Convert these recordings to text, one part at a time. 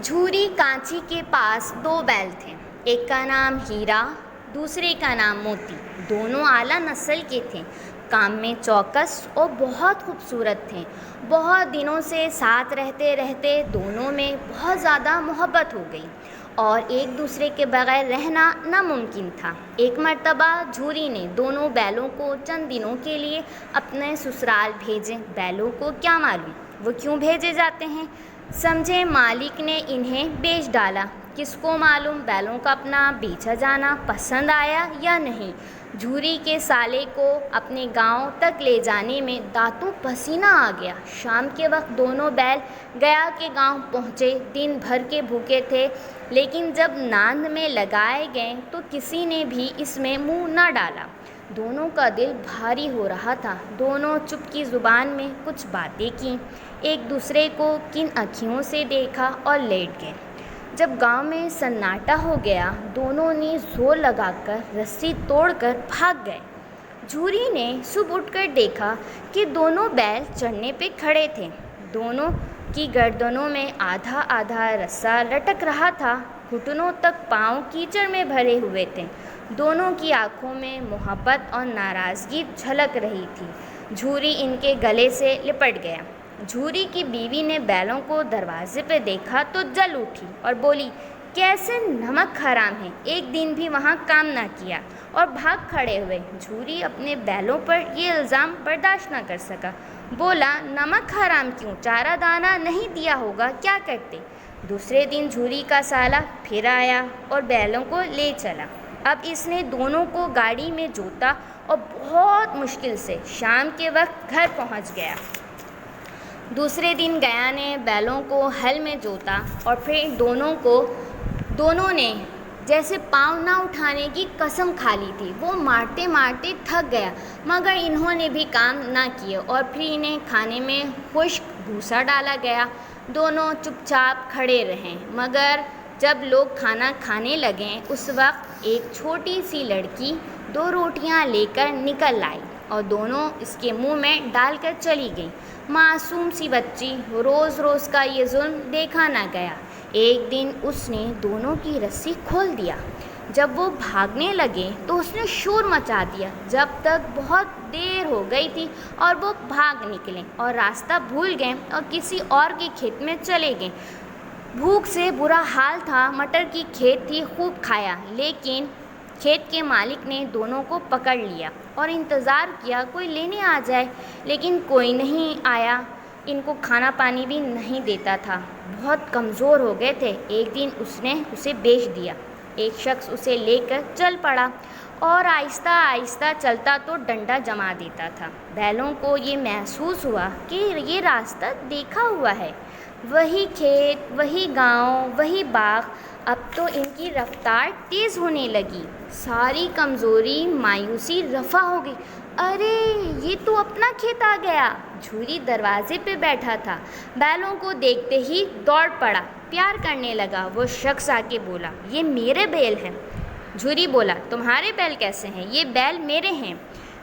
جھوری کانچی کے پاس دو بیل تھے، ایک کا نام ہیرا، دوسرے کا نام موتی۔ دونوں اعلیٰ نسل کے تھے، کام میں چوکس اور بہت خوبصورت تھے۔ بہت دنوں سے ساتھ رہتے رہتے دونوں میں بہت زیادہ محبت ہو گئی اور ایک دوسرے کے بغیر رہنا ناممکن تھا۔ ایک مرتبہ جھوری نے دونوں بیلوں کو چند دنوں کے لیے اپنے سسرال بھیجے۔ بیلوں کو کیا معلوم وہ کیوں بھیجے جاتے ہیں، سمجھے مالک نے انہیں بیچ ڈالا۔ کس کو معلوم بیلوں کا اپنا بیچا جانا پسند آیا یا نہیں۔ جھوری کے سالے کو اپنے گاؤں تک لے جانے میں دانتوں پسینہ آ گیا۔ شام کے وقت دونوں بیل گیا کے گاؤں پہنچے۔ دن بھر کے بھوکے تھے، لیکن جب ناند میں لگائے گئے تو کسی نے بھی اس میں منہ نہ ڈالا۔ دونوں کا دل بھاری ہو رہا تھا۔ دونوں چپ کی زبان میں کچھ باتیں کیں، ایک دوسرے کو کن آنکھوں سے دیکھا اور لیٹ گئے۔ جب گاؤں میں سناٹا ہو گیا، دونوں نے زور لگا کر رسی توڑ کر بھاگ گئے۔ جھوری نے صبح اٹھ کر دیکھا کہ دونوں بیل چڑھنے پہ کھڑے تھے۔ دونوں کی گردنوں میں آدھا آدھا رسا لٹک رہا تھا، گھٹنوں تک پاؤں کیچڑ میں بھرے ہوئے تھے۔ دونوں کی آنکھوں میں محبت اور ناراضگی جھلک رہی تھی۔ جھوری ان کے گلے سے لپٹ گیا۔ جھوری کی بیوی نے بیلوں کو دروازے پہ دیکھا تو جل اٹھی اور بولی، کیسے نمک حرام ہیں، ایک دن بھی وہاں کام نہ کیا اور بھاگ کھڑے ہوئے۔ جھوری اپنے بیلوں پر یہ الزام برداشت نہ کر سکا، بولا، نمک حرام کیوں، چارہ دانہ نہیں دیا ہوگا، کیا کرتے۔ دوسرے دن جھوری کا سالا پھر آیا اور بیلوں کو لے چلا۔ اب اس نے دونوں کو گاڑی میں جوتا اور بہت مشکل سے شام کے وقت گھر پہنچ گیا۔ دوسرے دن گیا نے بیلوں کو ہل میں جوتا اور پھر دونوں نے جیسے پاؤں نہ اٹھانے کی قسم کھا لی تھی۔ وہ مارتے مارتے تھک گیا، مگر انہوں نے بھی کام نہ کیے اور پھر انہیں کھانے میں خشک بھوسا ڈالا گیا۔ دونوں چپ چاپ کھڑے رہے، مگر جب لوگ کھانا کھانے لگے اس وقت ایک چھوٹی سی لڑکی 2 روٹیاں لے کر نکل آئی اور دونوں اس کے منہ میں ڈال کر چلی گئی۔ معصوم سی بچی، روز روز کا یہ ظلم دیکھا نہ گیا۔ ایک دن اس نے دونوں کی رسی کھول دیا۔ جب وہ بھاگنے لگے تو اس نے شور مچا دیا، جب تک بہت دیر ہو گئی تھی اور وہ بھاگ نکلے اور راستہ بھول گئے اور کسی اور کے کھیت میں چلے گئے۔ بھوک سے برا حال تھا، مٹر کی کھیت تھی، خوب کھایا، لیکن کھیت کے مالک نے دونوں کو پکڑ لیا اور انتظار کیا کوئی لینے آ جائے، لیکن کوئی نہیں آیا۔ ان کو کھانا پانی بھی نہیں دیتا تھا، بہت کمزور ہو گئے تھے۔ ایک دن اس نے اسے بیچ دیا۔ ایک شخص اسے لے کر چل پڑا اور آہستہ آہستہ چلتا تو ڈنڈا جما دیتا تھا۔ بیلوں کو یہ محسوس ہوا کہ یہ راستہ دیکھا ہوا ہے، وہی کھیت، وہی گاؤں، وہی باغ۔ اب تو ان کی رفتار تیز ہونے لگی، ساری کمزوری مایوسی رفع ہو گئی۔ ارے یہ تو اپنا کھیت آ گیا۔ جھوری دروازے پہ بیٹھا تھا، بیلوں کو دیکھتے ہی دوڑ پڑا، پیار کرنے لگا۔ وہ شخص آ کے بولا، یہ میرے بیل ہیں۔ جھوری بولا، تمہارے بیل کیسے ہیں، یہ بیل میرے ہیں۔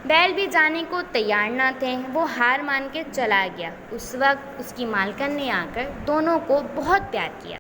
بیل بھی جانے کو تیار نہ تھے، وہ ہار مان کے چلا گیا۔ اس وقت اس کی مالکن نے آ کر دونوں کو بہت پیار کیا۔